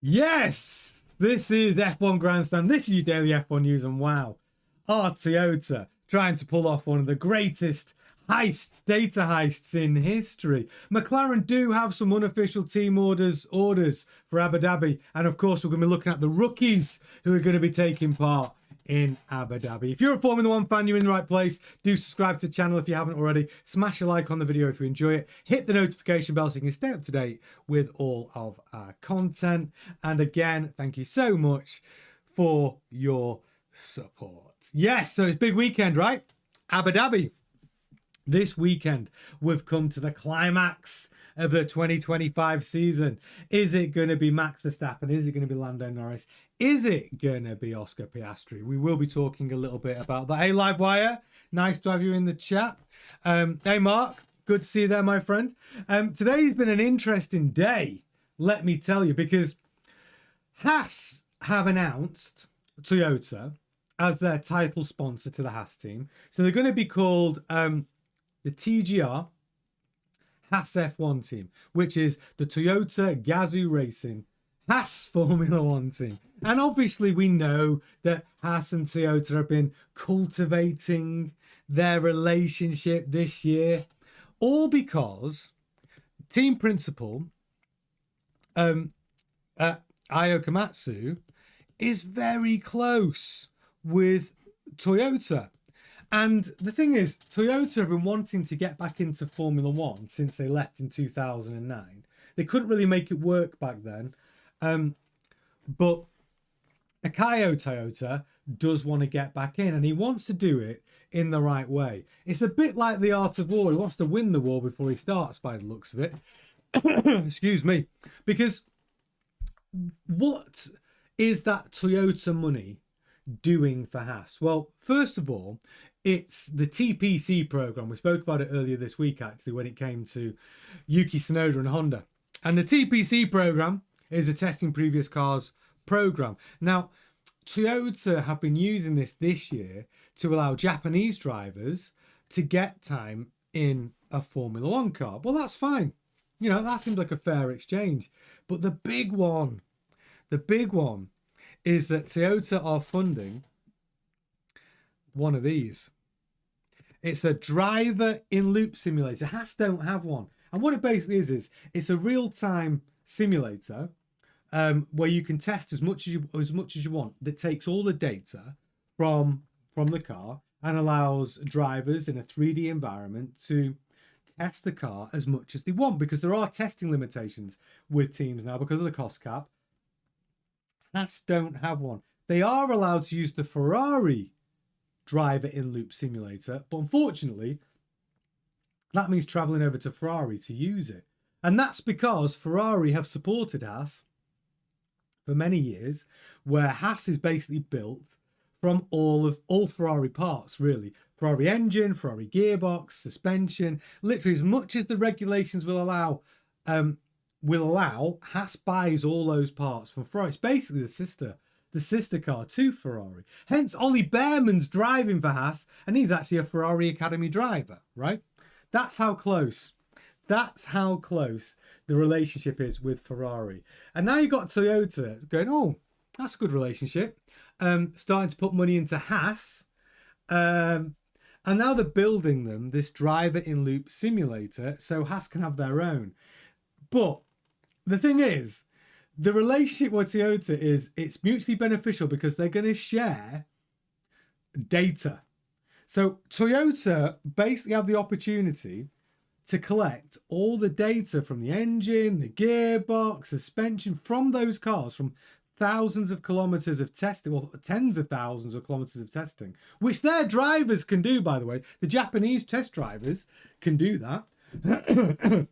Yes, this is F1 Grandstand. This is your daily F1 news, and wow, our Toyota trying to pull off one of the greatest data heists in history. McLaren do have some unofficial team orders for Abu Dhabi, and of course we're going to be looking at the rookies who are going to be taking part in Abu Dhabi. If you're a Formula One fan, you're in the right place. Do subscribe to the channel if you haven't already. Smash a like on the video if you enjoy it. Hit the notification bell so you can stay up to date with all of our content. And again, thank you so much for your support. Yes, so it's big weekend, right? Abu Dhabi. This weekend, we've come to the climax of the 2025 season. Is it going to be Max Verstappen? Is it going to be Lando Norris? Is it going to be Oscar Piastri? We will be talking a little bit about that. Hey, Livewire, nice to have you in the chat. Hey, Mark, good to see you there, my friend. Today's been an interesting day, let me tell you, because Haas have announced Toyota as their title sponsor to the Haas team. So they're going to be called the TGR Haas F1 team, which is the Toyota Gazoo Racing Haas Formula One team. And obviously we know that Haas and Toyota have been cultivating their relationship this year, all because team principal Ayo Komatsu is very close with Toyota. And the thing is, Toyota have been wanting to get back into Formula One since they left in 2009. They couldn't really make it work back then. But Akayo Toyota does want to get back in, and he wants to do it in the right way. It's a bit like the art of war. He wants to win the war before he starts, by the looks of it. Excuse me. Because what is that Toyota money doing for Haas? Well, first of all, it's the TPC program. We spoke about it earlier this week, actually, when it came to Yuki Tsunoda and Honda. And the TPC program is a testing previous cars program. Now, Toyota have been using this year to allow Japanese drivers to get time in a Formula One car. Well, that's fine. You know, that seems like a fair exchange. But the big one is that Toyota are funding one of these. It's a driver in loop simulator. Haas don't have one. And what it basically is it's a real-time simulator where you can test as much as you want, that takes all the data from the car and allows drivers in a 3D environment to test the car as much as they want, because there are testing limitations with teams now because of the cost cap. Haas don't have one. They are allowed to use the Ferrari driver in loop simulator, but unfortunately that means traveling over to Ferrari to use it. And that's because Ferrari have supported Haas for many years, where Haas is basically built from all Ferrari parts, really. Ferrari engine, Ferrari gearbox, suspension, literally as much as the regulations will allow, Haas buys all those parts from Ferrari. It's basically the sister car to Ferrari. Hence, Ollie Behrman's driving for Haas, and he's actually a Ferrari Academy driver, right? That's how close the relationship is with Ferrari. And now you've got Toyota going, oh, that's a good relationship. Starting to put money into Haas. And now they're building them this driver in loop simulator so Haas can have their own. But the thing is, the relationship with Toyota is it's mutually beneficial because they're going to share data. So Toyota basically have the opportunity to collect all the data from the engine, the gearbox, suspension, from those cars, from thousands of kilometers of testing, or tens of thousands of kilometers of testing, which their drivers can do, by the way. The Japanese test drivers can do that.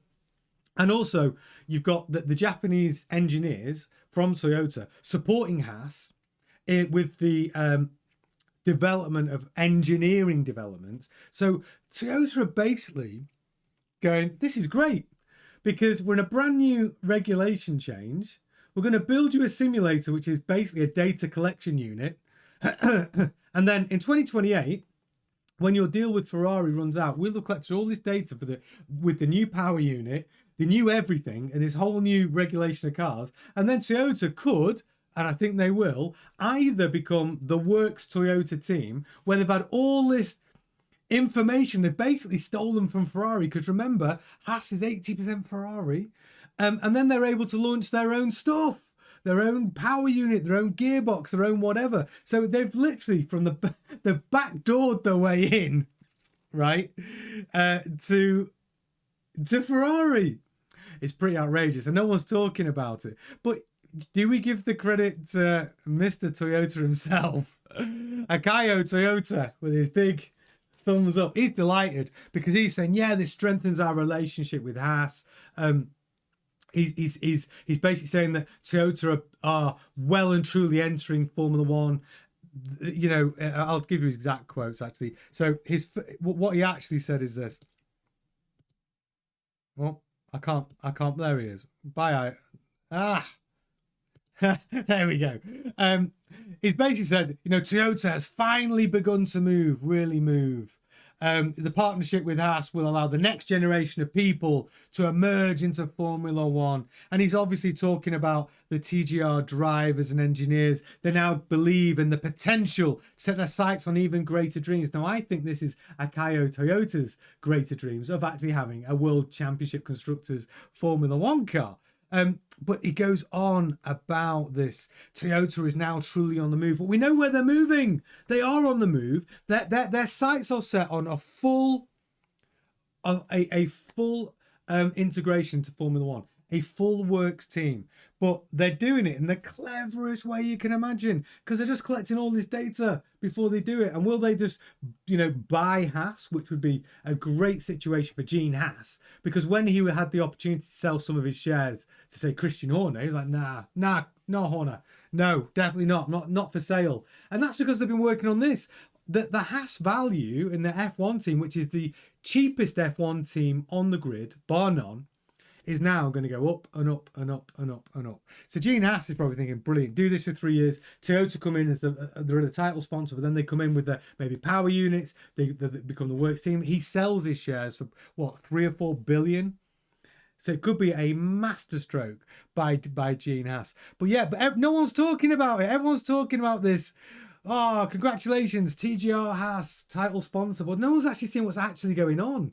And also, you've got the Japanese engineers from Toyota supporting Haas with the development of engineering development. So Toyota are basically going, this is great, because we're in a brand new regulation change. We're going to build you a simulator, which is basically a data collection unit. And then in 2028, when your deal with Ferrari runs out, we'll have collected all this data with the new power unit, They knew everything and this whole new regulation of cars. And then Toyota could, and I think they will, either become the works Toyota team, where they've had all this information they've basically stolen from Ferrari, because remember, Haas is 80% Ferrari, and then they're able to launch their own stuff, their own power unit, their own gearbox, their own whatever. So they've literally, from they've backdoored their way in, right, to Ferrari. It's pretty outrageous, and no one's talking about it. But do we give the credit to Mr. Toyota himself, Akio Toyota, with his big thumbs up? He's delighted because he's saying, yeah, this strengthens our relationship with Haas. He's basically saying that Toyota are well and truly entering Formula One. You know, I'll give you his exact quotes actually. So what he actually said is this. Well, I can't. There he is. Bye. There we go. He's basically said, you know, Toyota has finally begun to really move. The partnership with Haas will allow the next generation of people to emerge into Formula One. And he's obviously talking about the TGR drivers and engineers. They now believe in the potential to set their sights on even greater dreams. Now, I think this is Akio Toyota's greater dreams of actually having a World Championship Constructors Formula One car. But he goes on about this. Toyota is now truly on the move. But we know where they're moving. They are on the move. Their sights are set on a full integration to Formula One. A full works team. But they're doing it in the cleverest way you can imagine, because they're just collecting all this data before they do it. And will they just, you know, buy Haas, which would be a great situation for Gene Haas, because when he had the opportunity to sell some of his shares to, say, Christian Horner, he was like, no, Horner, no, definitely not for sale. And that's because they've been working on this. The Haas value in the F1 team, which is the cheapest F1 team on the grid, bar none, is now going to go up and up and up and up and up. So Gene Haas is probably thinking, brilliant, do this for 3 years. Toyota come in as they're the title sponsor, but then they come in with the maybe power units. They become the works team. He sells his shares for what, 3 or 4 billion. So it could be a masterstroke by Gene Haas. But yeah, but no one's talking about it. Everyone's talking about this. Oh, congratulations, TGR Haas title sponsor. But no one's actually seeing what's actually going on.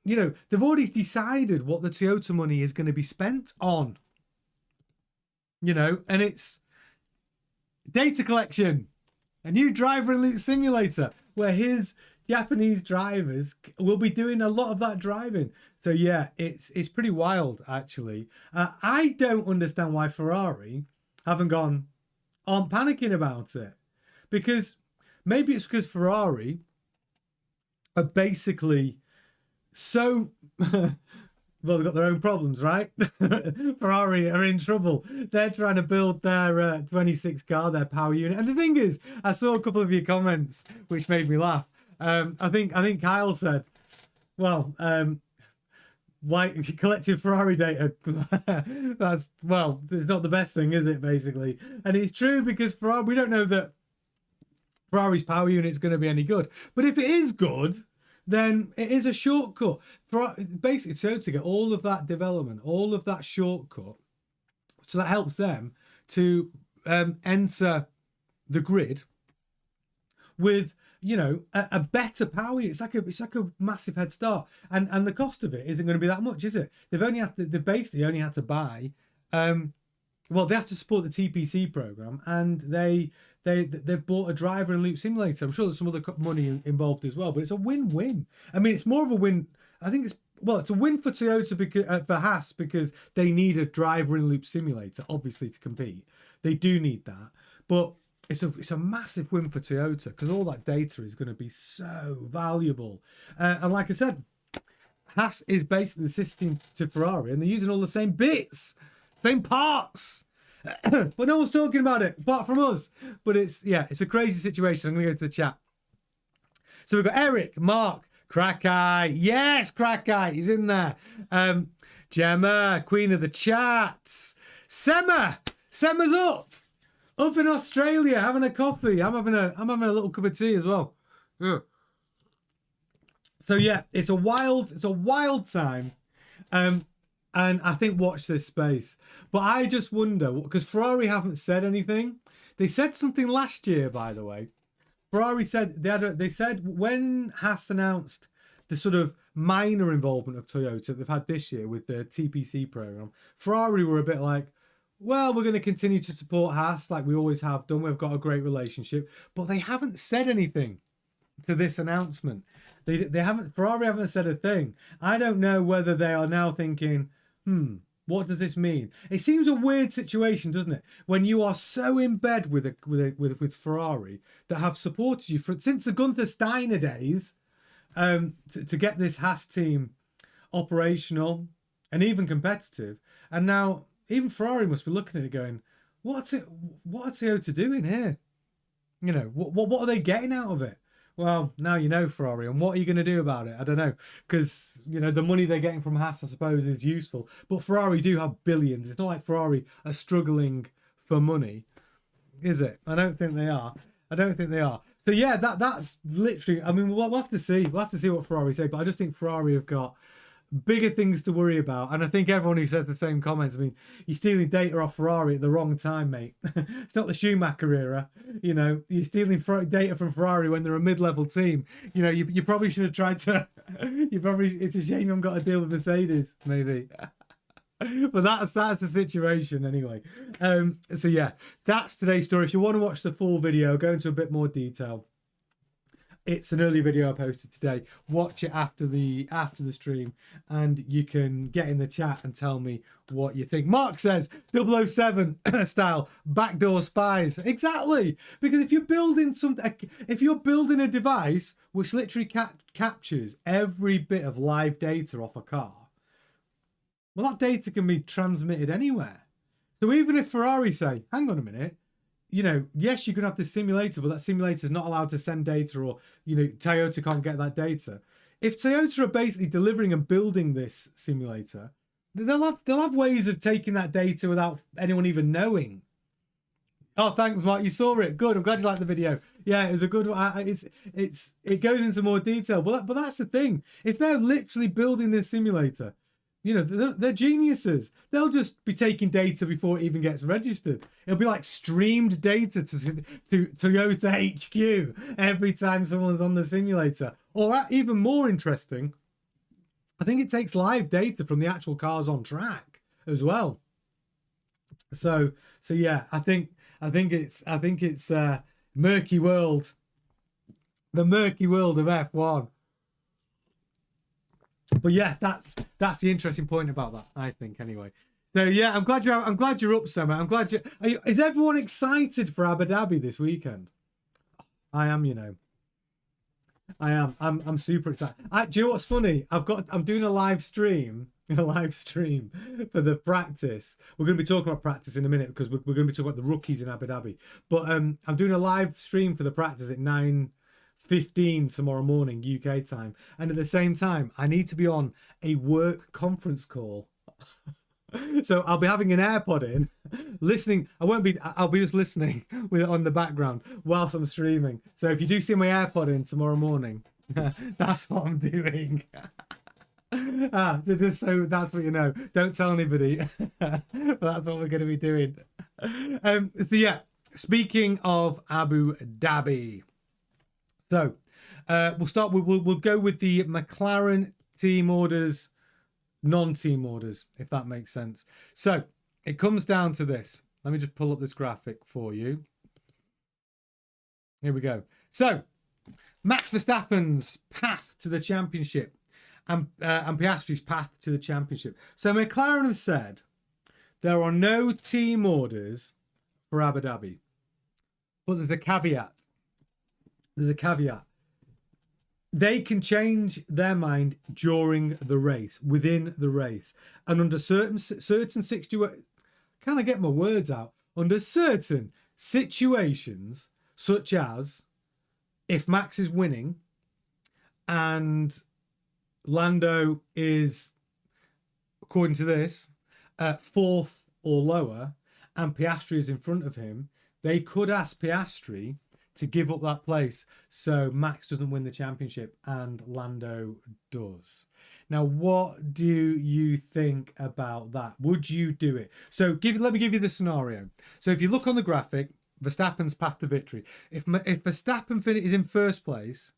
You know, they've already decided what the Toyota money is going to be spent on. You know, and it's data collection, a new driver and loop simulator, where his Japanese drivers will be doing a lot of that driving. So yeah, it's pretty wild, actually. I don't understand why Ferrari aren't panicking about it. Because maybe it's because Ferrari are basically so well, they've got their own problems, right? Ferrari are in trouble. They're trying to build their 26 car, their power unit. And the thing is, I saw a couple of your comments which made me laugh. I think Kyle said, well, why collective Ferrari data? That's, well, it's not the best thing, is it, basically? And it's true, because Ferrari, we don't know that Ferrari's power unit is going to be any good. But if it is good, then it is a shortcut. Basically, to get all of that development, all of that shortcut, so that helps them to enter the grid with, you know, a better power unit. It's like a massive head start, and the cost of it isn't going to be that much, is it? They basically only had to buy. Well, they have to support the TPC program, and they've bought a driver and loop simulator. I'm sure there's some other money involved as well, but it's a win-win. I mean, it's more of a win. I think it's a win for Toyota, because for Haas, because they need a driver and loop simulator, obviously, to compete. They do need that, but it's a massive win for Toyota, because all that data is going to be so valuable. And like I said, Haas is basically assisting to Ferrari, and they're using all the same bits, same parts. But no one's talking about it apart from us. But it's a crazy situation. I'm going to go to the chat. So we've got Eric, Mark, Crackeye. Yes, Crackeye, he's in there. Gemma, Queen of the Chats. Semma's up in Australia having a coffee. I'm having a little cup of tea as well. Yeah. So yeah, it's a wild time. And I think watch this space. But I just wonder, because Ferrari haven't said anything. They said something last year, by the way. Ferrari said they said when Haas announced the sort of minor involvement of Toyota they've had this year with the TPC program, Ferrari were a bit like, well, we're going to continue to support Haas like we always have done. We've got a great relationship, but they haven't said anything to this announcement. Ferrari haven't said a thing. I don't know whether they are now thinking, what does this mean? It seems a weird situation, doesn't it? When you are so in bed with Ferrari that have supported you since the Gunther Steiner days, to get this Haas team operational and even competitive, and now even Ferrari must be looking at it going, what are Toyota doing here? You know, what are they getting out of it? Well, now you know, Ferrari, and what are you going to do about it? I don't know, because, you know, the money they're getting from Haas, I suppose, is useful. But Ferrari do have billions. It's not like Ferrari are struggling for money, is it? I don't think they are. So, yeah, that's literally, I mean, we'll have to see. We'll have to see what Ferrari say, but I just think Ferrari have got bigger things to worry about. And I think everyone who says the same comments, I mean, you're stealing data off Ferrari at the wrong time, mate. It's not the Schumacher era. You know, you're stealing data from Ferrari when they're a mid-level team. You know, you probably should have tried to, it's a shame you haven't got to deal with Mercedes, maybe. But that's the situation anyway. So yeah, that's today's story. If you want to watch the full video, go into a bit more detail. It's an early video I posted today. Watch it after the stream, and you can get in the chat and tell me what you think. Mark says 007 style backdoor spies. Exactly, because if you're building a device which literally captures every bit of live data off a car, well, that data can be transmitted anywhere. So even if Ferrari say, hang on a minute, you know, yes, you can have this simulator, but that simulator is not allowed to send data, or, you know, Toyota can't get that data. If Toyota are basically delivering and building this simulator, they'll have ways of taking that data without anyone even knowing. Oh, thanks, Mark. You saw it. Good. I'm glad you liked the video. Yeah, it was a good one. It goes into more detail, but that's the thing. If they're literally building this simulator, you know, they're geniuses. They'll just be taking data before it even gets registered. It'll be like streamed data to Toyota HQ every time someone's on the simulator. Or even more interesting, I think it takes live data from the actual cars on track as well. So yeah, I think it's murky world, the murky world of F1. But yeah, that's the interesting point about that, I think, anyway. So yeah, I'm glad you're up, Summer. I'm glad is everyone excited for Abu Dhabi this weekend? I am, you know. I am. I'm super excited. Do you know what's funny? I'm doing a live stream for the practice. We're going to be talking about practice in a minute, because we're going to be talking about the rookies in Abu Dhabi. But I'm doing a live stream for the practice at 9:15 tomorrow morning UK time, and at the same time I need to be on a work conference call. So I'll be having an AirPod in, listening. I'll be just listening with it on the background whilst I'm streaming. So if you do see my AirPod in tomorrow morning, that's what I'm doing. So just so that's what you know. Don't tell anybody. But that's what we're going to be doing. So yeah, speaking of Abu Dhabi. So we'll start with, we'll go with the McLaren team orders, non-team orders, if that makes sense. So it comes down to this. Let me just pull up this graphic for you. Here we go. So Max Verstappen's path to the championship and Piastri's path to the championship. So McLaren have said there are no team orders for Abu Dhabi, but there's a caveat. They can change their mind during the race, within the race, and under certain situations. Can I get my words out? Under certain situations, such as if Max is winning and Lando is, according to this, fourth or lower, and Piastri is in front of him, they could ask Piastri to give up that place so Max doesn't win the championship and Lando does. Now, what do you think about that? Would you do it? So let me give you the scenario. So if you look on the graphic, Verstappen's path to victory. If Verstappen is in first place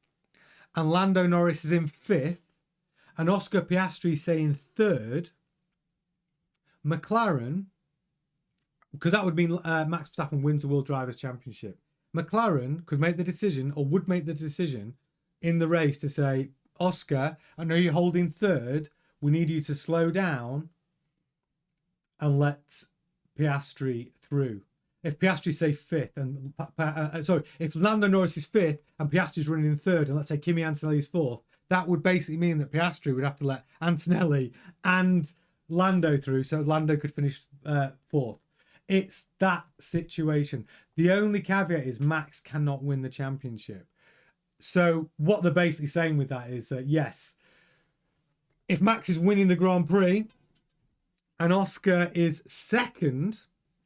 and Lando Norris is in fifth and Oscar Piastri say in third, McLaren, because that would mean Max Verstappen wins the World Drivers' Championship. McLaren could make the decision, or would make the decision in the race to say, Oscar, I know you're holding third. We need you to slow down and let Piastri through. If Piastri say fifth, and if Lando Norris is fifth and Piastri's running in third, and let's say Kimi Antonelli's fourth, that would basically mean that Piastri would have to let Antonelli and Lando through, so Lando could finish fourth. It's that situation. The only caveat is Max cannot win the championship. So what they're basically saying with that is that, yes, if Max is winning the Grand Prix and Oscar is second,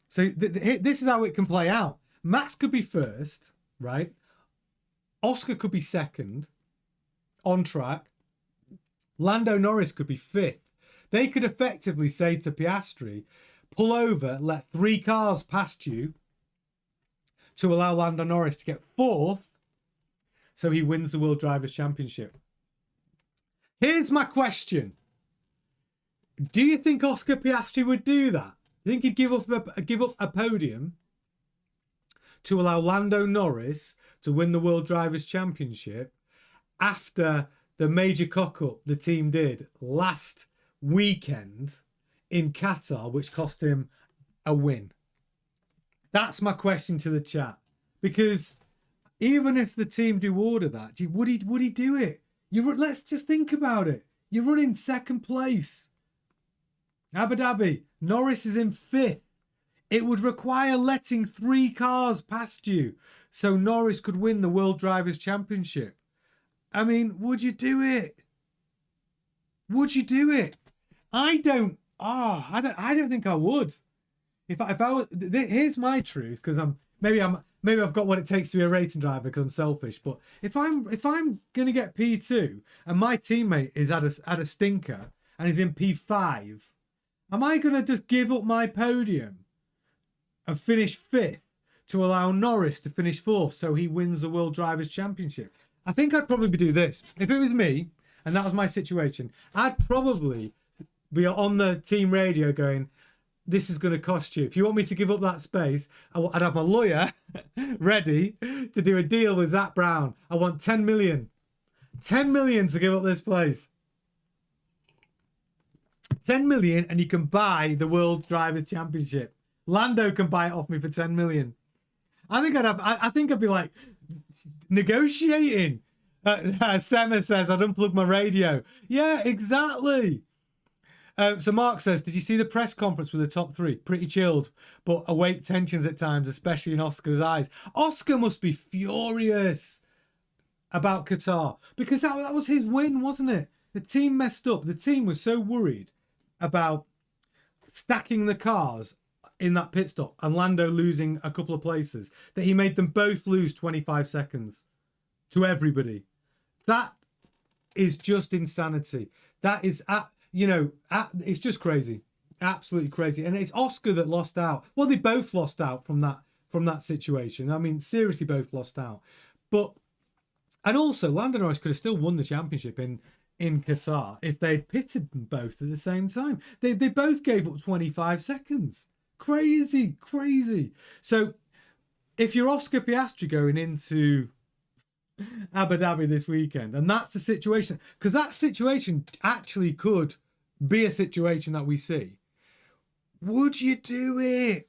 so this is how it can play out. Max could be first, right? Oscar could be second on track. Lando Norris could be fifth. They could effectively say to Piastri, pull over, let 3 cars past you to allow Lando Norris to get fourth, so he wins the World Drivers' Championship. Here's my question. Do you think Oscar Piastri would do that? Do you think he'd give up a podium to allow Lando Norris to win the World Drivers' Championship after the major cock-up the team did last weekend in Qatar, which cost him a win? That's my question to the chat. Because even if the team do order that, would he do it? Let's just think about it. You're running second place. Abu Dhabi, Norris is in fifth. It would require letting 3 cars past you so Norris could win the World Drivers' Championship. I mean, would you do it? Would you do it? I don't think I would. If I was, here's my truth, because maybe I've got what it takes to be a racing driver because I'm selfish. But if I'm gonna get P2 and my teammate is at a stinker and is in P5, am I gonna just give up my podium and finish fifth to allow Norris to finish fourth so he wins the World Drivers' Championship? I think I'd probably do this if it was me and that was my situation. I'd probably be on the team radio going, this is going to cost you. If you want me to give up that space, I'd have my lawyer ready to do a deal with Zach Brown. I want 10 million. 10 million to give up this place. 10 million and you can buy the World Drivers' Championship. Lando can buy it off me for 10 million. I think I'd be like negotiating. Sema says, I'd unplug my radio. Yeah, exactly. So Mark says, did you see the press conference with the top 3? Pretty chilled, but awake tensions at times, especially in Oscar's eyes. Oscar must be furious about Qatar because that was his win, wasn't it? The team messed up. The team was so worried about stacking the cars in that pit stop and Lando losing a couple of places that he made them both lose 25 seconds to everybody. That is just insanity. That is it's just crazy, absolutely crazy. And it's Oscar that lost out. Well, they both lost out from that situation. I mean, seriously, both lost out. And also, Lando Norris could have still won the championship in Qatar if they'd pitted them both at the same time. They both gave up 25 seconds. Crazy. So, if you're Oscar Piastri going into Abu Dhabi this weekend, and that's the situation, because that situation actually could be a situation that we see. Would you do it?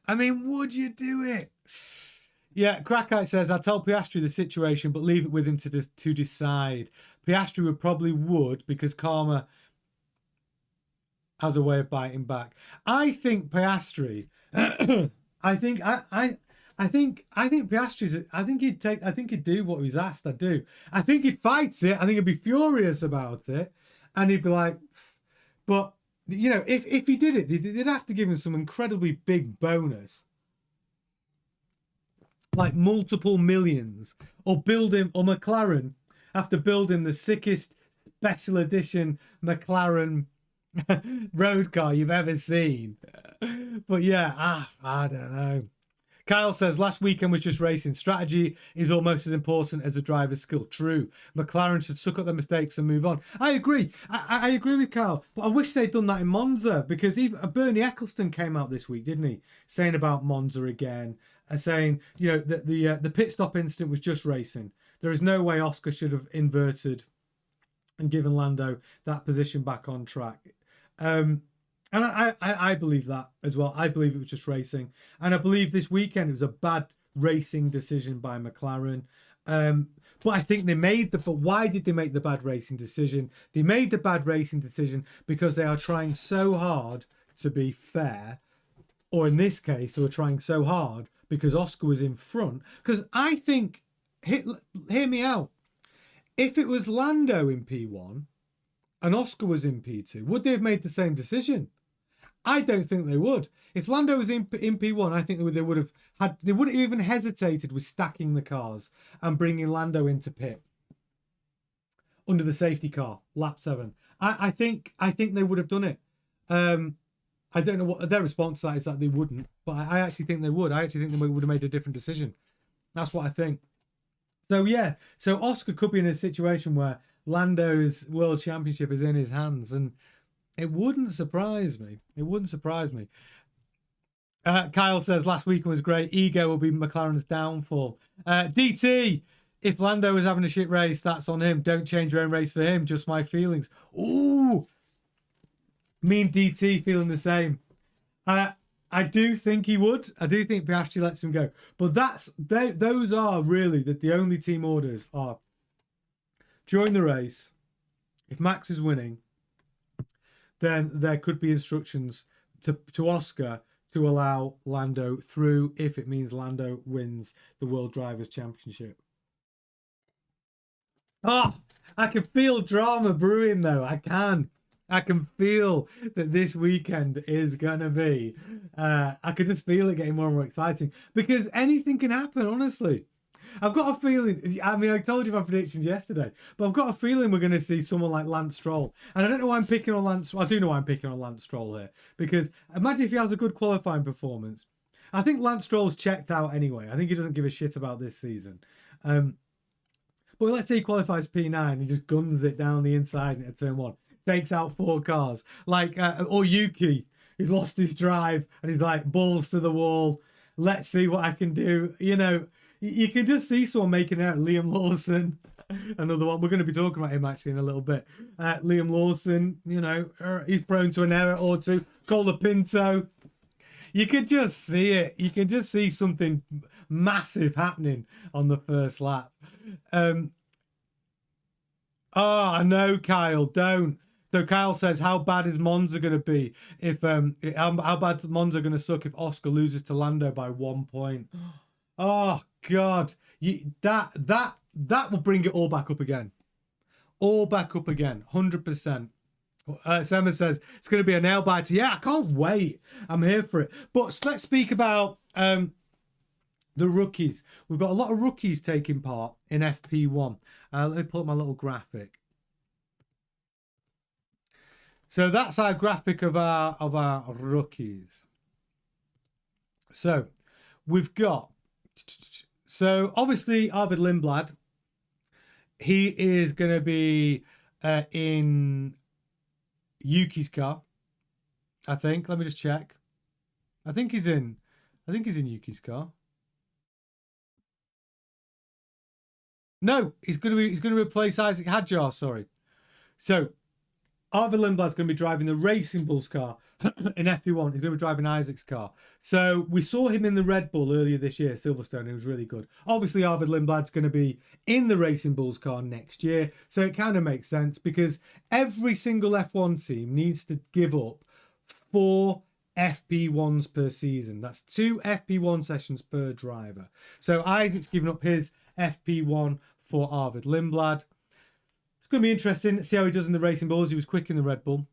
I mean, would you do it? Yeah, Crackite says, I'll tell Piastri the situation, but leave it with him to decide. Piastri would because karma has a way of biting back. I think Piastri. I think Piastri's. I think he'd do what he's asked. I do. I think he'd fight it. I think he'd be furious about it, and he'd be like, but if he did it, they'd have to give him some incredibly big bonus, like multiple millions, or McLaren have to build him the sickest special edition McLaren road car you've ever seen. But yeah, I don't know. Kyle says, last weekend was just racing. Strategy is almost as important as a driver's skill. True. McLaren should suck up their mistakes and move on. I agree. I agree with Kyle. But I wish they'd done that in Monza, because even Bernie Eccleston came out this week, didn't he? Saying about Monza again. Saying, you know, that the pit stop incident was just racing. There is no way Oscar should have inverted and given Lando that position back on track. And I believe that as well. I believe it was just racing. And I believe this weekend it was a bad racing decision by McLaren. But I think they made but why did they make the bad racing decision? They made the bad racing decision because they are trying so hard to be fair. Or in this case, they were trying so hard because Oscar was in front. Because I think, hear me out. If it was Lando in P1 and Oscar was in P2, would they have made the same decision? I don't think they would. If Lando was in P1, I think they would have they wouldn't have even hesitated with stacking the cars and bringing Lando into pit under the safety car, lap 7. I think they would have done it. I don't know what their response to that is, that they wouldn't, but I actually think they would. I actually think they would have made a different decision. That's what I think. So yeah, so Oscar could be in a situation where Lando's world championship is in his hands, and it wouldn't surprise me. It wouldn't surprise me. Kyle says, last weekend was great. Ego will be McLaren's downfall. DT, if Lando was having a shit race, that's on him. Don't change your own race for him. Just my feelings. Ooh. Me and DT feeling the same. I do think he would. I do think Piastri lets him go. But those are really the only team orders are during the race. If Max is winning, then there could be instructions to Oscar to allow Lando through if it means Lando wins the World Drivers' Championship. Oh, I can feel drama brewing though. I can feel that this weekend is going to be, I could just feel it getting more and more exciting because anything can happen, honestly. I've got a feeling, I mean, I told you my predictions yesterday, but I've got a feeling we're going to see someone like Lance Stroll. And I don't know why I'm picking on Lance. I do know why I'm picking on Lance Stroll here, because imagine if he has a good qualifying performance. I think Lance Stroll's checked out anyway. I think he doesn't give a shit about this season. But let's say he qualifies P9, he just guns it down the inside into turn 1. Takes out 4 cars. Like, or Yuki, who's lost his drive and he's like, balls to the wall. Let's see what I can do. You know, you can just see someone making out. Liam Lawson, another one. We're going to be talking about him actually in a little bit. Liam Lawson, you know, he's prone to an error or two. Colapinto. You could just see it. You can just see something massive happening on the first lap. Oh, I know, Kyle. Don't. So Kyle says, how bad is Monza going to be if how bad is Monza going to suck if Oscar loses to Lando by 1 point? Oh God, that will bring it all back up again, 100%. Sema says it's going to be a nail biter. Yeah, I can't wait. I'm here for it. But let's speak about the rookies. We've got a lot of rookies taking part in FP1. Let me pull up my little graphic. So that's our graphic of our rookies. So we've got, so obviously Arvid Lindblad, he is going to be in Yuki's car, I think. Let me just check. I think he's in Yuki's car. No, he's going to replace Isaac Hadjar, sorry. So Arvid Lindblad's going to be driving the Racing Bulls car in FP1. He's going to be driving Isaac's car. So we saw him in the Red Bull earlier this year, Silverstone. It was really good. Obviously, Arvid Lindblad's going to be in the Racing Bulls car next year. So it kind of makes sense because every single F1 team needs to give up 4 FP1s per season. That's 2 FP1 sessions per driver. So Isaac's given up his FP1 for Arvid Lindblad. It's going to be interesting to see how he does in the Racing Bulls. He was quick in the Red Bull.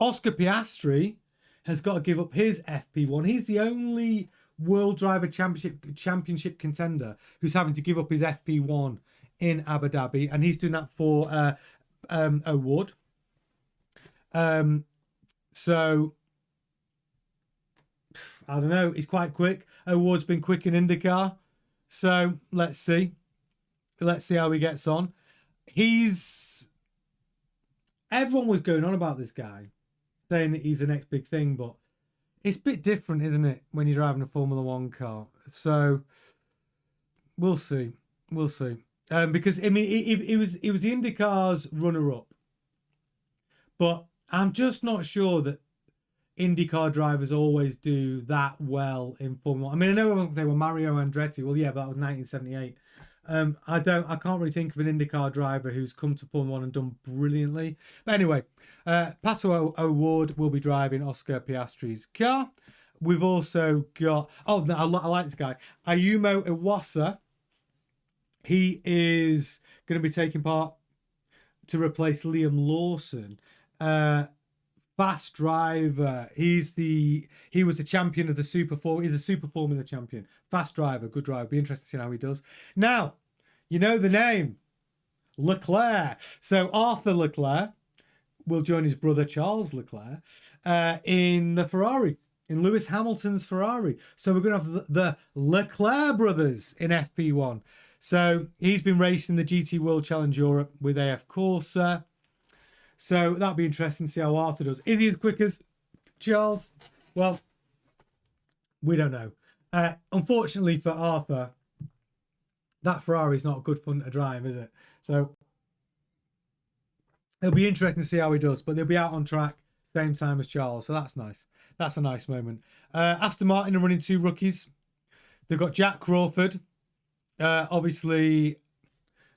Oscar Piastri has got to give up his FP1. He's the only World Driver Championship contender who's having to give up his FP1 in Abu Dhabi, and he's doing that for Wood. So I don't know. He's quite quick. Wood's been quick in IndyCar, so let's see. Let's see how he gets on. Everyone was going on about this guy, saying that he's the next big thing, but it's a bit different, isn't it, when you're driving a Formula One car? So we'll see. We'll see. Because I mean, it was the IndyCar's runner-up, but I'm just not sure that IndyCar drivers always do that well in Formula One. I mean, I know everyone can say, well, Mario Andretti. Well, yeah, but that was 1978. I can't really think of an IndyCar driver who's come to Formula One and done brilliantly. But anyway, Pato O'Ward will be driving Oscar Piastri's car. We've also got, oh, no, I like this guy, Ayumu Iwasa. He is going to be taking part to replace Liam Lawson. Fast driver. He was the champion of the Super Formula. He's a Super Formula champion. Fast driver, good driver. Be interested to see how he does. Now, you know the name, Leclerc. So Arthur Leclerc will join his brother Charles Leclerc in the Ferrari, in Lewis Hamilton's Ferrari. So we're going to have the Leclerc brothers in FP1. So he's been racing the GT World Challenge Europe with AF Corsa. So that'll be interesting to see how Arthur does. Is he as quick as Charles? Well, we don't know. Unfortunately for Arthur, that Ferrari is not good fun to drive, is it? So it'll be interesting to see how he does. But they'll be out on track same time as Charles. So that's nice. That's a nice moment. Aston Martin are running 2 rookies. They've got Jack Crawford, obviously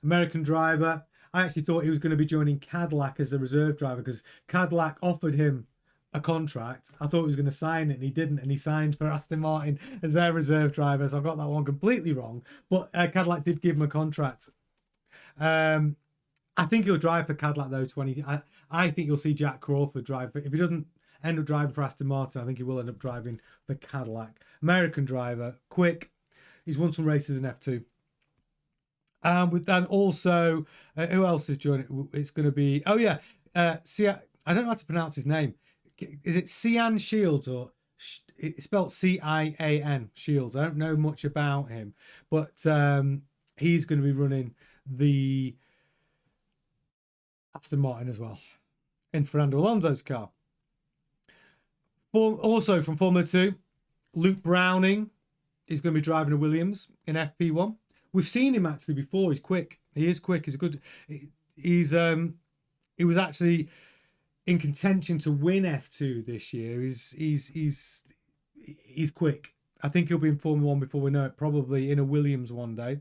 American driver. I actually thought he was going to be joining Cadillac as a reserve driver because Cadillac offered him a contract. I thought he was going to sign it and he didn't, and he signed for Aston Martin as their reserve driver. So I got that one completely wrong. But Cadillac did give him a contract. I think he'll drive for Cadillac though. I think you'll see Jack Crawford drive. But if he doesn't end up driving for Aston Martin, I think he will end up driving for Cadillac. American driver, quick. He's won some races in F2. And also, who else is joining? It's going to be, oh yeah, I don't know how to pronounce his name. Is it Cian Shields or it's spelled Cian Shields? I don't know much about him, but he's going to be running the Aston Martin as well in Fernando Alonso's car. Also from Formula 2, Luke Browning is going to be driving a Williams in FP1. We've seen him actually before. He's quick. He is quick. He's a good. He was actually in contention to win F2 this year. He's quick. I think he'll be in Formula 1 before we know it. Probably in a Williams one day.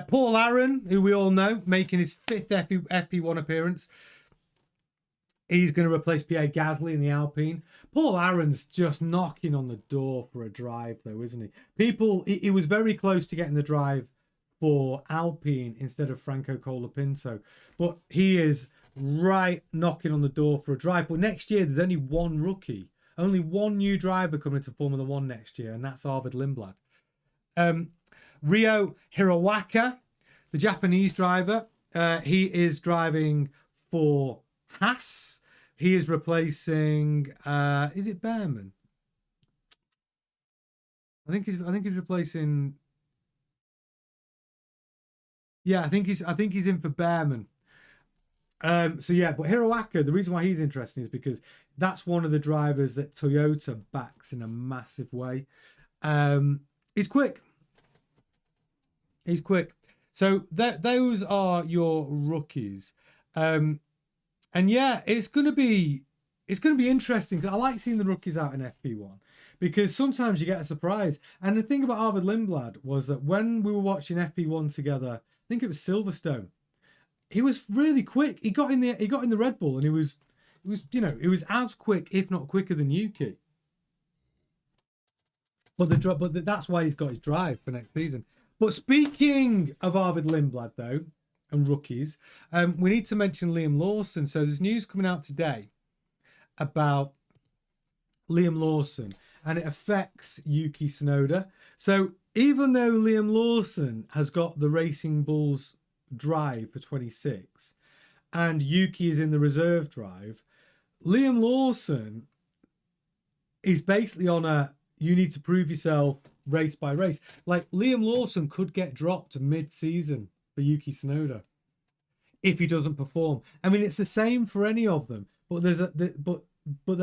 Paul Aaron, who we all know, making his 5th FP1 appearance. He's going to replace Pierre Gasly in the Alpine. Paul Aaron's just knocking on the door for a drive, though, isn't he? He was very close to getting the drive for Alpine instead of Franco Colapinto, but he is right knocking on the door for a drive. But next year, there's only one rookie, only one new driver coming into Formula One next year, and that's Arvid Lindblad. Ryo Hirawaka, the Japanese driver, he is driving for Haas. He is replacing, is it Behrman? I think he's replacing. Yeah, I think he's in for Behrman. So yeah, but Hirawaka, the reason why he's interesting is because that's one of the drivers that Toyota backs in a massive way. He's quick. He's quick. So those are your rookies. And yeah, it's gonna be interesting. I like seeing the rookies out in FP1 because sometimes you get a surprise. And the thing about Arvid Lindblad was that when we were watching FP1 together, I think it was Silverstone, he was really quick. He got in the Red Bull and he was as quick, if not quicker than Yuki. But that's why he's got his drive for next season. But speaking of Arvid Lindblad though, and rookies, we need to mention Liam Lawson. So there's news coming out today about Liam Lawson, and it affects Yuki Tsunoda. So even though Liam Lawson has got the Racing Bulls drive for 26 and Yuki is in the reserve drive, Liam Lawson is basically on a you need to prove yourself race by race. Like Liam Lawson could get dropped mid-season for Yuki Tsunoda if he doesn't perform. I mean, it's the same for any of them, but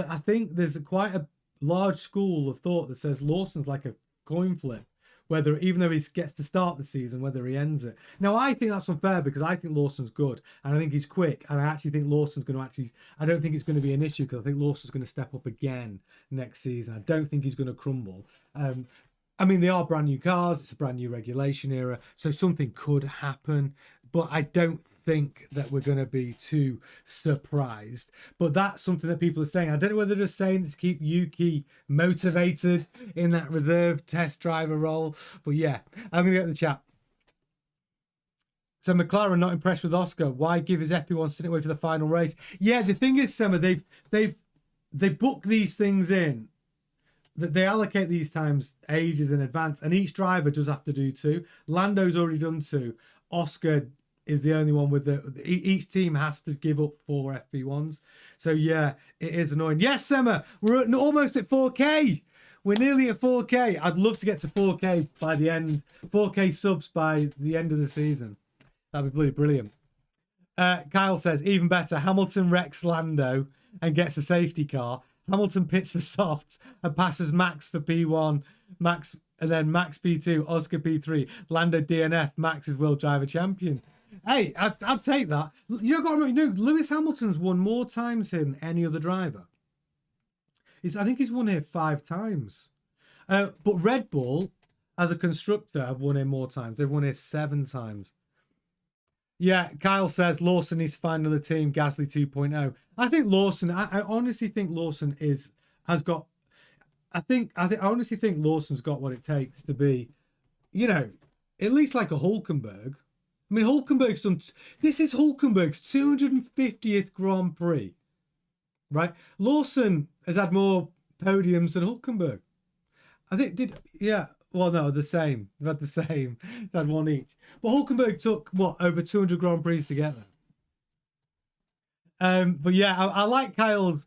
I think there's quite a large school of thought that says Lawson's like a coin flip, whether even though he gets to start the season, whether he ends it. Now, I think that's unfair because I think Lawson's good and I think he's quick, and I actually think Lawson's going to I don't think it's going to be an issue because I think Lawson's going to step up again next season. I don't think he's going to crumble. I mean, they are brand new cars. It's a brand new regulation era, so something could happen, but I don't think that we're going to be too surprised. But that's something that people are saying. I don't know whether they're just saying to keep Yuki motivated in that reserve test driver role, but yeah, I'm going to get the chat. So McLaren not impressed with Oscar. Why give his FP1 sitting away for the final race? Yeah, the thing is, Summer, they book these things in. That they allocate these times ages in advance, and each driver does have to do 2. Lando's already done 2. Oscar is the only one with each team has to give up 4 FP1s. So yeah, it is annoying. Yes, Emma, we're almost at 4K. We're nearly at 4K. I'd love to get to 4K by the end. 4K subs by the end of the season. That'd be bloody brilliant. Kyle says, even better, Hamilton wrecks Lando and gets a safety car. Hamilton pits for softs and passes Max for P1, Max, and then Max P2, Oscar P3, Lando DNF, Max is world driver champion. Hey, I'd take that. You got to remember, Lewis Hamilton's won more times here than any other driver. I think he's won here 5 times. But Red Bull, as a constructor, have won here more times. They've won here 7 times. Yeah, Kyle says Lawson needs to find another team, Gasly 2.0. I think Lawson, I honestly think Lawson I honestly think Lawson's got what it takes to be, at least like a Hulkenberg. I mean, Hulkenberg's done, this is Hulkenberg's 250th Grand Prix, right? Lawson has had more podiums than Hulkenberg. I think, well, no, the same. They've had the same. They've had 1 each. But Hulkenberg took, over 200 Grand Prix together. But yeah, I like Kyle's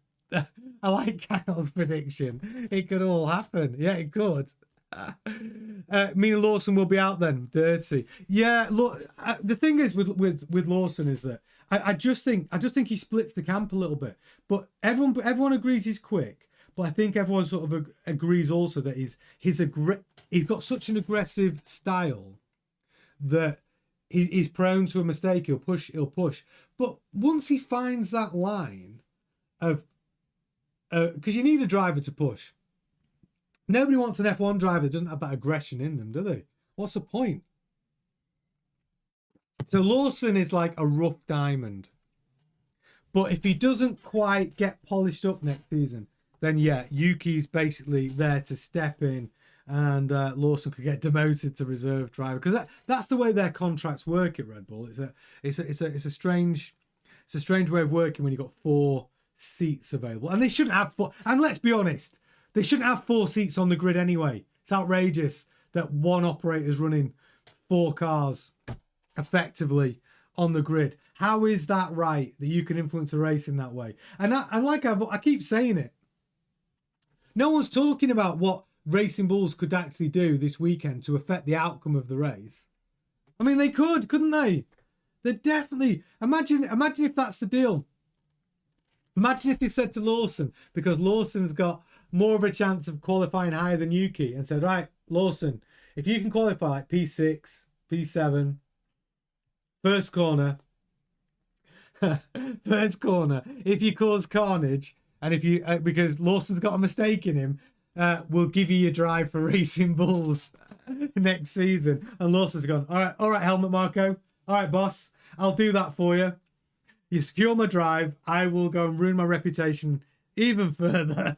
prediction. It could all happen. Yeah, it could. Me and Lawson will be out then, dirty. Yeah, look, the thing is with Lawson is that I just think he splits the camp a little bit. But everyone agrees he's quick. But I think everyone sort of agrees also that he's got such an aggressive style that he's prone to a mistake. He'll push. But once he finds that line of, because you need a driver to push. Nobody wants an F1 driver that doesn't have that aggression in them, do they? What's the point? So Lawson is like a rough diamond. But if he doesn't quite get polished up next season, then yeah, Yuki's basically there to step in, and Lawson could get demoted to reserve driver, because that's the way their contracts work at Red Bull. It's a strange way of working when you've got 4 seats available, and they shouldn't have 4. And let's be honest, they shouldn't have 4 seats on the grid anyway. It's outrageous that one operator's running 4 cars effectively on the grid. How is that right that you can influence a race in that way? And I keep saying it. No one's talking about what Racing Bulls could actually do this weekend to affect the outcome of the race. I mean, they couldn't they? They definitely. Imagine if that's the deal. Imagine if they said to Lawson, because Lawson's got more of a chance of qualifying higher than Yuki, and said, right, Lawson, if you can qualify like P6, P7, first corner, if you cause carnage, and if you, because Lawson's got a mistake in him, we'll give you your drive for Racing Bulls next season. And Lawson's gone, all right, Helmut Marko. All right, boss, I'll do that for you. You secure my drive. I will go and ruin my reputation even further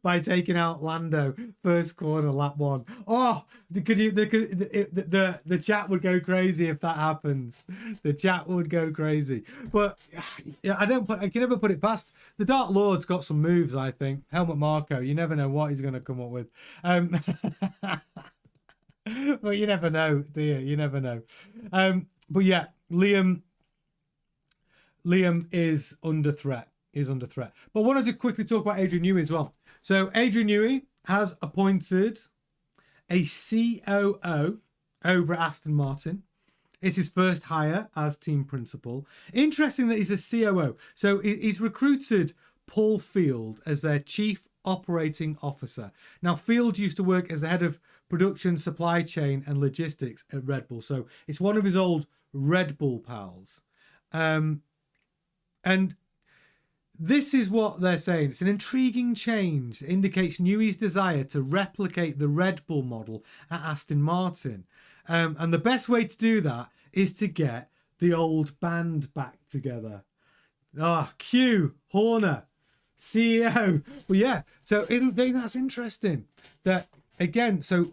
by taking out Lando first corner, lap 1. Oh, the chat would go crazy if that happens. The chat would go crazy. But yeah, I can never put it past. The Dark Lord's got some moves, I think. Helmut Marko, you never know what he's going to come up with. But you never know, do you? You never know. But yeah, Liam is under threat. But I wanted to quickly talk about Adrian Newey as well. So Adrian Newey has appointed a COO over at Aston Martin. It's his first hire as team principal. Interesting that he's a COO. So he's recruited Paul Field as their chief operating officer. Now, Field used to work as the head of production, supply chain, and logistics at Red Bull. So it's one of his old Red Bull pals. And this is what they're saying. It's an intriguing change that indicates Newey's desire to replicate the Red Bull model at Aston Martin. And the best way to do that is to get the old band back together. Q, Horner, CEO. Well, yeah. So isn't that's interesting? That again. So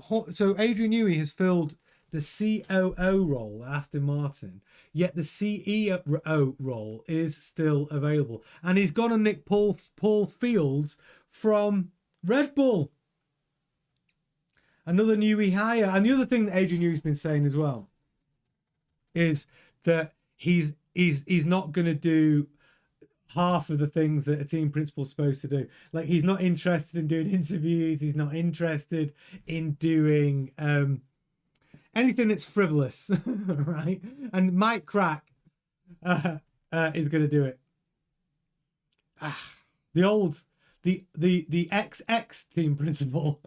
Adrian Newey has filled the COO role at Aston Martin, yet the CEO role is still available, and he's gone and nicked Paul Fields from Red Bull. Another Newey hire. And the other thing that Adrian Newey's been saying as well is that he's not going to do half of the things that a team principal is supposed to do. Like, he's not interested in doing interviews. He's not interested in doing anything that's frivolous, right? And Mike Crack is going to do it. The ex team principal.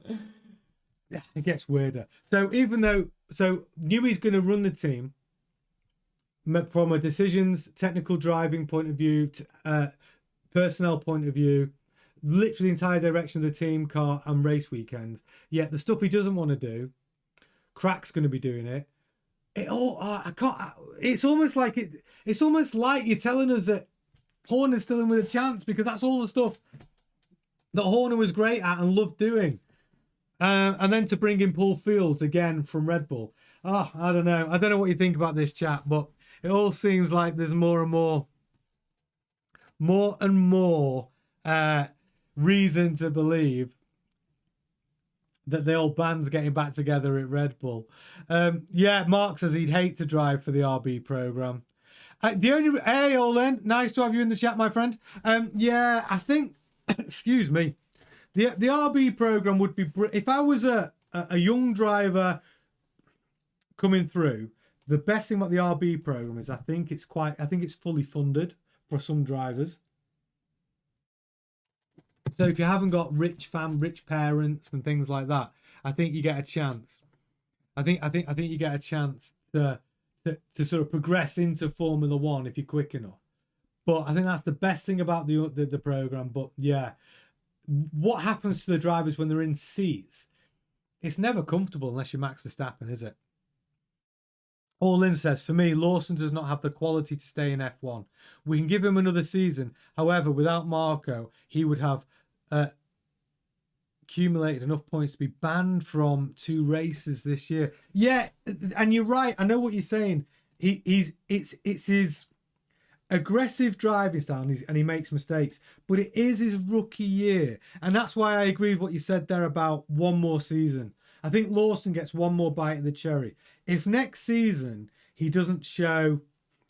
It gets weirder. So Newey's going to run the team from a decisions, technical driving point of view, personnel point of view, literally the entire direction of the team, car and race weekends. Yet the stuff he doesn't want to do, Crack's going to be doing it. It's almost like you're telling us that Horner's still in with a chance, because that's all the stuff that Horner was great at and loved doing. And then to bring in Paul Fields again from Red Bull. I don't know. I don't know what you think about this chat, but it all seems like there's more and more reason to believe that the old band's getting back together at Red Bull. Mark says he'd hate to drive for the RB program. Hey, Olin, nice to have you in the chat, my friend. I think, excuse me, the RB program would be, if I was a young driver coming through, the best thing about the RB program is I think it's fully funded for some drivers. So if you haven't got rich parents and things like that, I think you get a chance. I think you get a chance to sort of progress into Formula One if you're quick enough. But I think that's the best thing about the program. But yeah, what happens to the drivers when they're in seats? It's never comfortable unless you're Max Verstappen, is it? Orlin says, for me, Lawson does not have the quality to stay in F1. We can give him another season. However, without Marco, he would have accumulated enough points to be banned from 2 races this year. Yeah, and you're right. I know what you're saying. It's his aggressive driving style, and he makes mistakes, but it is his rookie year, and that's why I agree with what you said there about one more season. I think Lawson gets one more bite of the cherry. If next season he doesn't show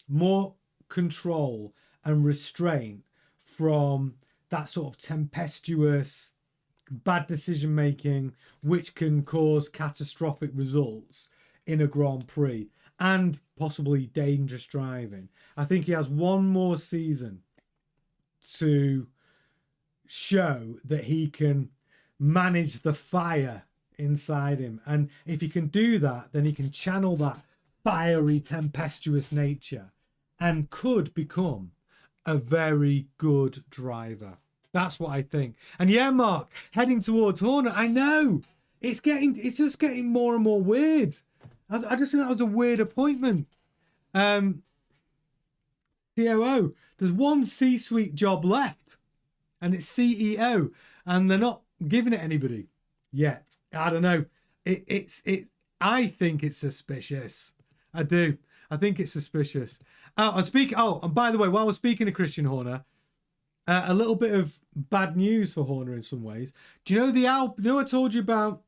more control and restraint from that sort of tempestuous bad decision making, which can cause catastrophic results in a Grand Prix and possibly dangerous driving, I think he has one more season to show that he can manage the fire inside him. And if he can do that, then he can channel that fiery, tempestuous nature and could become a very good driver. That's what I think. And yeah, Mark, heading towards Horner, I know it's just getting more and more weird. I just think that was a weird appointment. COO, there's one C-suite job left, and it's CEO, and they're not giving it anybody yet. I don't know. I think it's suspicious. I do. I think it's suspicious. And by the way, while we're speaking of Christian Horner, a little bit of bad news for Horner in some ways. Do you know I told you about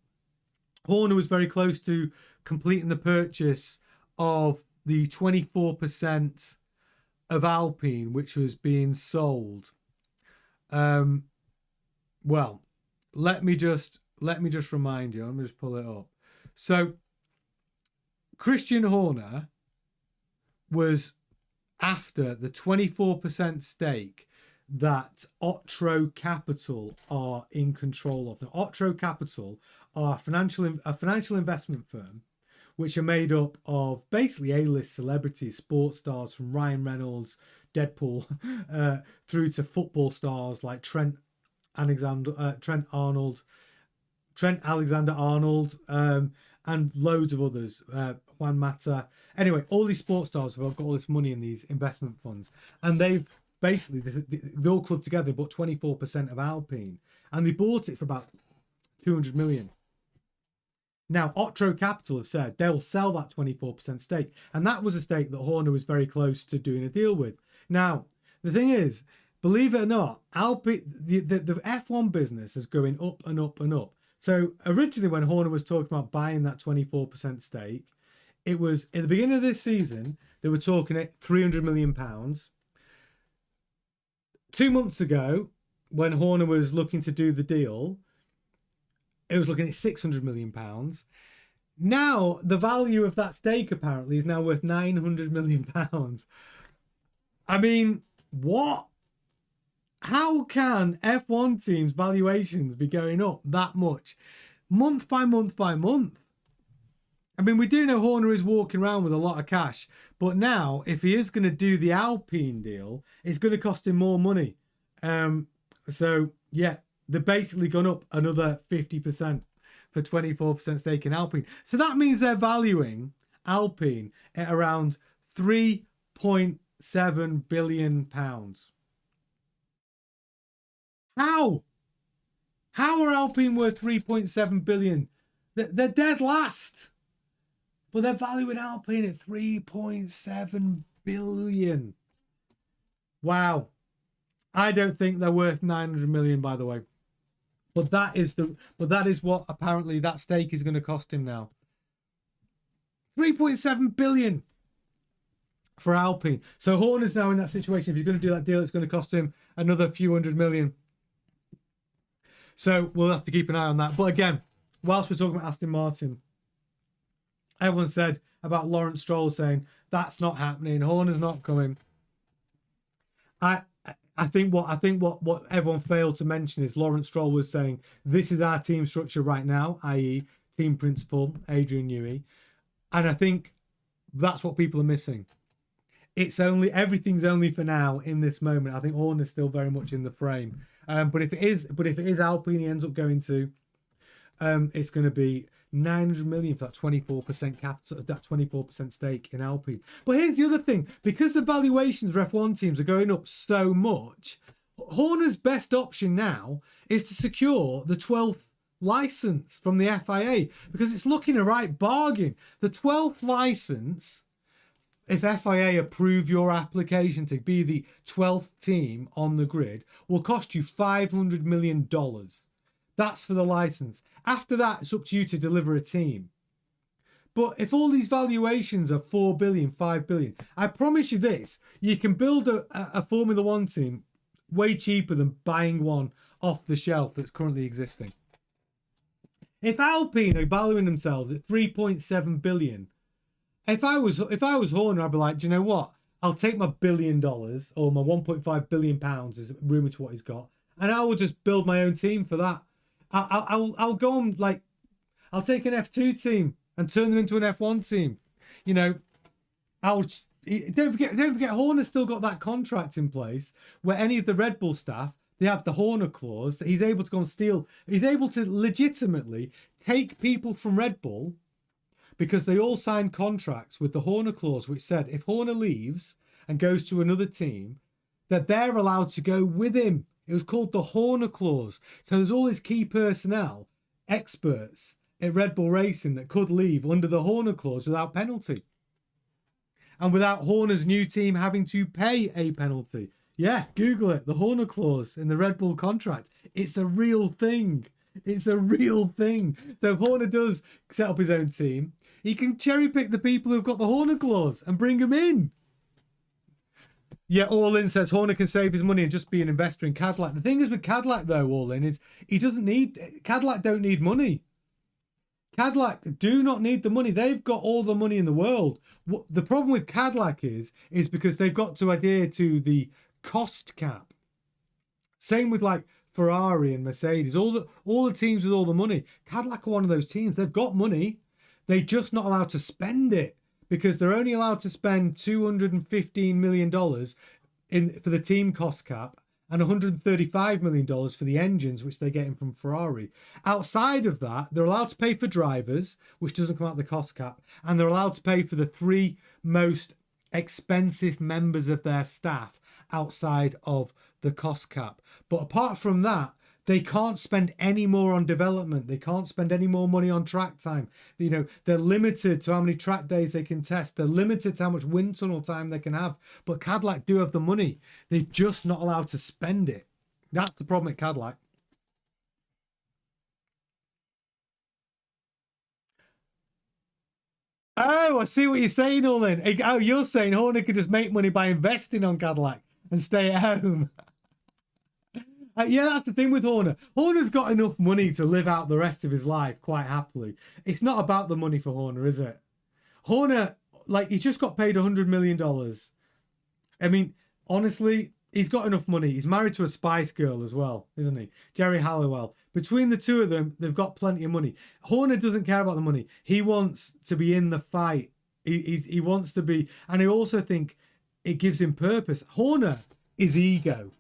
Horner was very close to completing the purchase of the 24% of Alpine, which was being sold. Well, let me just remind you. Let me just pull it up. So Christian Horner was after the 24% stake that Otro Capital are in control of. Now, Otro Capital are a financial investment firm which are made up of basically A-list celebrities, sports stars from Ryan Reynolds, Deadpool, through to football stars like Trent Alexander-Arnold, and loads of others, Juan Mata. Anyway, all these sports stars have got all this money in these investment funds, and they've basically, they all clubbed together, bought 24% of Alpine, and they bought it for about 200 million. Now, Otro Capital have said they'll sell that 24% stake, and that was a stake that Horner was very close to doing a deal with. Now, the thing is, believe it or not, Alpine, the F1 business is going up and up and up. So originally when Horner was talking about buying that 24% stake, it was at the beginning of this season, they were talking at £300 million. 2 months ago, when Horner was looking to do the deal, it was looking at £600 million. Now, the value of that stake apparently is now worth £900 million. I mean, what? How can F1 teams' valuations be going up that much, month by month by month? I mean, we do know Horner is walking around with a lot of cash, but now, if he is going to do the Alpine deal, it's going to cost him more money. So, yeah, they've basically gone up another 50% for 24% stake in Alpine. So that means they're valuing Alpine at around £3.7 billion. How? How are Alpine worth 3.7 billion? They're dead last. But they're valuing Alpine at 3.7 billion. Wow. I don't think they're worth 900 million, by the way. But that is what apparently that stake is going to cost him now. 3.7 billion for Alpine. So Horner's now in that situation. If he's going to do that deal, it's going to cost him another few hundred million. So we'll have to keep an eye on that. But again, whilst we're talking about Aston Martin, everyone said about Lawrence Stroll saying that's not happening, Horner's not coming. I think what everyone failed to mention is Lawrence Stroll was saying this is our team structure right now, i.e. team principal Adrian Newey, and I think that's what people are missing. Everything's only for now in this moment. I think Horner's still very much in the frame. But if it is Alpine he ends up going to, it's going to be 900 million for that 24% capital, that 24% stake in Alpine. But here's the other thing: because the valuations for F1 teams are going up so much, Horner's best option now is to secure the 12th license from the FIA, because it's looking a right bargain. The 12th license, if FIA approve your application to be the 12th team on the grid, will cost you $500 million. That's for the license. After that, it's up to you to deliver a team. But if all these valuations are 4 billion, 5 billion, I promise you this, you can build a Formula One team way cheaper than buying one off the shelf that's currently existing. If Alpine are valuing themselves at 3.7 billion, if I was Horner, I'd be like, do you know what? I'll take my $1 billion or my 1.5 billion pounds is rumoured to what he's got, and I will just build my own team for that. I'll go on, like, I'll take an F2 team and turn them into an F1 team. You know, don't forget Horner's still got that contract in place where any of the Red Bull staff, they have the Horner clause that he's able to go and steal. He's able to legitimately take people from Red Bull, because they all signed contracts with the Horner clause, which said if Horner leaves and goes to another team, that they're allowed to go with him. It was called the Horner clause. So there's all these key personnel, experts at Red Bull Racing that could leave under the Horner clause without penalty. And without Horner's new team having to pay a penalty. Yeah, Google it. The Horner clause in the Red Bull contract. It's a real thing. It's a real thing. So if Horner does set up his own team, He can cherry pick the people who've got the Horner clause and bring them in. Yeah, All In says Horner can save his money and just be an investor in Cadillac. The thing is with Cadillac, though, All In, is he doesn't need... Cadillac don't need money. Cadillac do not need the money. They've got all the money in the world. What the problem with Cadillac is because they've got to adhere to the cost cap. Same with like Ferrari and Mercedes. All the teams with all the money. Cadillac are one of those teams. They've got money. They're just not allowed to spend it, because they're only allowed to spend $215 million for the team cost cap and $135 million for the engines, which they're getting from Ferrari. Outside of that, they're allowed to pay for drivers, which doesn't come out of the cost cap, and they're allowed to pay for the 3 most expensive members of their staff outside of the cost cap. But apart from that, they can't spend any more on development. They can't spend any more money on track time. You know, they're limited to how many track days they can test. They're limited to how much wind tunnel time they can have. But Cadillac do have the money. They're just not allowed to spend it. That's the problem at Cadillac. Oh, I see what you're saying, Olin. Oh, you're saying Horner could just make money by investing on Cadillac and stay at home. Yeah, that's the thing with Horner. Horner's got enough money to live out the rest of his life quite happily. It's not about the money for Horner, is it? Horner, like, he's just got paid $100 million. I mean, honestly, he's got enough money. He's married to a Spice Girl as well, isn't he? Jerry Halliwell. Between the two of them, they've got plenty of money. Horner doesn't care about the money. He wants to be in the fight. He wants to be... And I also think it gives him purpose. Horner is ego.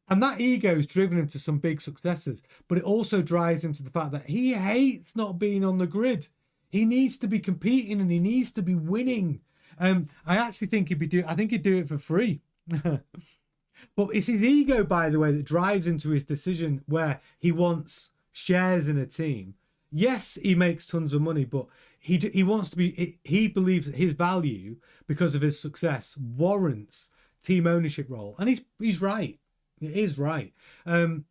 And that ego's driven him to some big successes, but it also drives him to the fact that he hates not being on the grid. He needs to be competing and he needs to be winning. I actually think he'd do it for free. But it's his ego, by the way, that drives him to his decision where he wants shares in a team. Yes, he makes tons of money, but he wants to be. He believes that his value, because of his success, warrants team ownership role, and he's right. It is right. But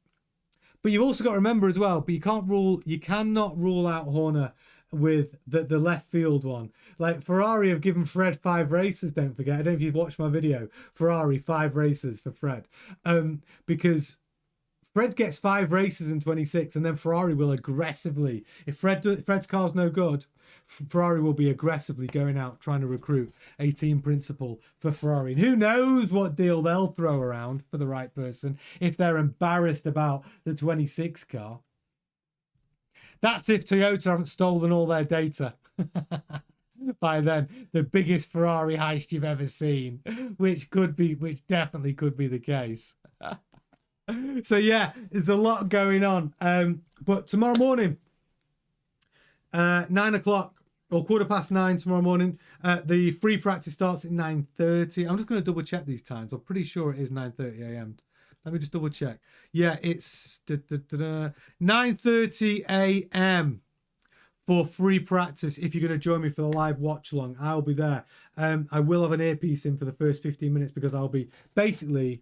you've also got to remember as well, but you cannot rule out Horner with the left field one. Like Ferrari have given Fred 5 races, don't forget. I don't know if you've watched my video. Ferrari 5 races for Fred. Because Fred gets 5 races in 26 and then Ferrari will aggressively, if Fred's car's no good, Ferrari will be aggressively going out trying to recruit a team principal for Ferrari. And who knows what deal they'll throw around for the right person if they're embarrassed about the 26 car. That's if Toyota haven't stolen all their data by then. The biggest Ferrari heist you've ever seen, which definitely could be the case. So yeah, there's a lot going on. But tomorrow morning, 9 o'clock or 9:15 tomorrow morning, the free practice starts at 9:30. I'm just going to double check these times. I'm pretty sure it is 9:30 a.m. Let me just double check. Yeah, it's 9:30 a.m. for free practice. If you're going to join me for the live watch along, I'll be there. I will have an earpiece in for the first 15 minutes because I'll be basically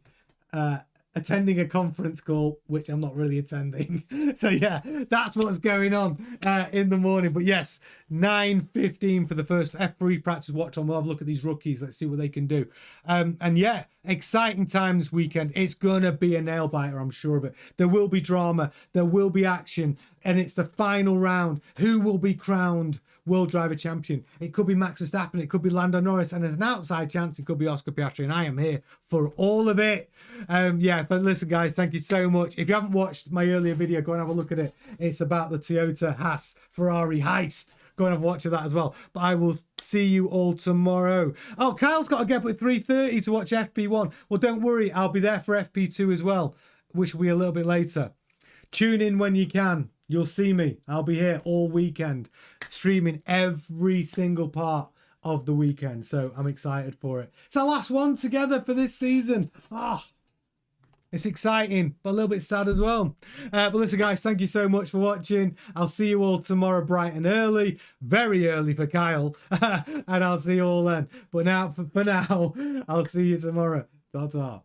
attending a conference call, which I'm not really attending. So yeah, that's what's going on in the morning. But yes, 9:15 for the first F3 practice watch on. We'll have a look at these rookies. Let's see what they can do. And yeah, exciting time this weekend. It's gonna be a nail biter, I'm sure of it. There will be drama, there will be action, and it's the final round. Who will be crowned World Driver Champion? It could be Max Verstappen, it could be Lando Norris, and there's an outside chance it could be Oscar Piastri, and I am here for all of it. Yeah, but listen guys, thank you so much. If you haven't watched my earlier video, go and have a look at it. It's about the Toyota Haas Ferrari heist. Go and have a watch of that as well. But I will see you all tomorrow. Oh, Kyle's got to get up at 3:30 to watch FP1. Well, don't worry, I'll be there for FP2 as well, which will be a little bit later. Tune in when you can. You'll see me. I'll be here all weekend, streaming every single part of the weekend. So I'm excited for it. It's our last one together for this season. It's exciting, but a little bit sad as well. But listen, guys, thank you so much for watching. I'll see you all tomorrow bright and early. Very early for Kyle. And I'll see you all then. But now, for now, I'll see you tomorrow. Ta-ta.